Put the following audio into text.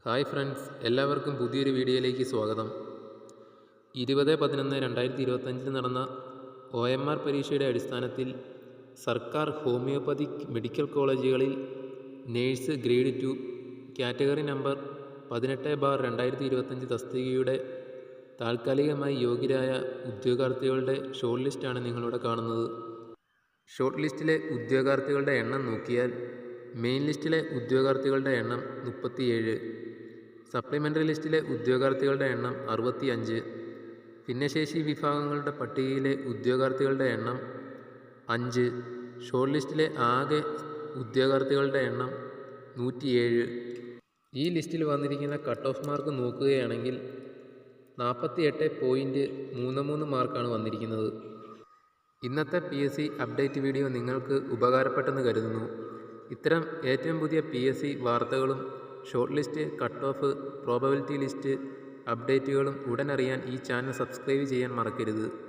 Hi friends, എല്ലാവർക്കും പുതിയൊരു വീഡിയോയിലേക്ക് സ്വാഗതം. 20/11/2025 നടന്ന OMR പരീക്ഷയുടെ അടിസ്ഥാനത്തിൽ സർക്കാർ ഹോമിയോപ്പതിക് മെഡിക്കൽ കോളേജുകളിൽ നേഴ്സ് ഗ്രേഡ് 2 കാറ്റഗറി നമ്പർ 18/2025 തസ്തികയുടെ താൽക്കാലികമായി യോഗ്യരായ ഉദ്യോഗാർത്ഥികളുടെ ഷോർട്ട് ലിസ്റ്റാണ് നിങ്ങളിവിടെ കാണുന്നത്. ഷോർട്ട് ലിസ്റ്റിലെ ഉദ്യോഗാർത്ഥികളുടെ എണ്ണം നോക്കിയാൽ മെയിൻ ലിസ്റ്റിലെ ഉദ്യോഗാർത്ഥികളുടെ എണ്ണം 37, സപ്ലിമെൻ്ററി ലിസ്റ്റിലെ ഉദ്യോഗാർത്ഥികളുടെ എണ്ണം 65, ഭിന്നശേഷി വിഭാഗങ്ങളുടെ പട്ടികയിലെ ഉദ്യോഗാർത്ഥികളുടെ എണ്ണം 5, ഷോർട്ട് ലിസ്റ്റിലെ ആകെ ഉദ്യോഗാർത്ഥികളുടെ എണ്ണം 107. ഈ ലിസ്റ്റിൽ വന്നിരിക്കുന്ന കട്ട് ഓഫ് മാർക്ക് നോക്കുകയാണെങ്കിൽ 48.33 മാർക്കാണ് വന്നിരിക്കുന്നത്. ഇന്നത്തെ PSC അപ്ഡേറ്റ് വീഡിയോ നിങ്ങൾക്ക് ഉപകാരപ്പെട്ടെന്ന് കരുതുന്നു. ഇത്തരം ഏറ്റവും പുതിയ PSC വാർത്തകളും short list, cut off, probability list അപ്ഡേറ്റുകളും ഉടനറിയാൻ ഈ ചാനൽ സബ്സ്ക്രൈബ് ചെയ്യാൻ മറക്കരുത്.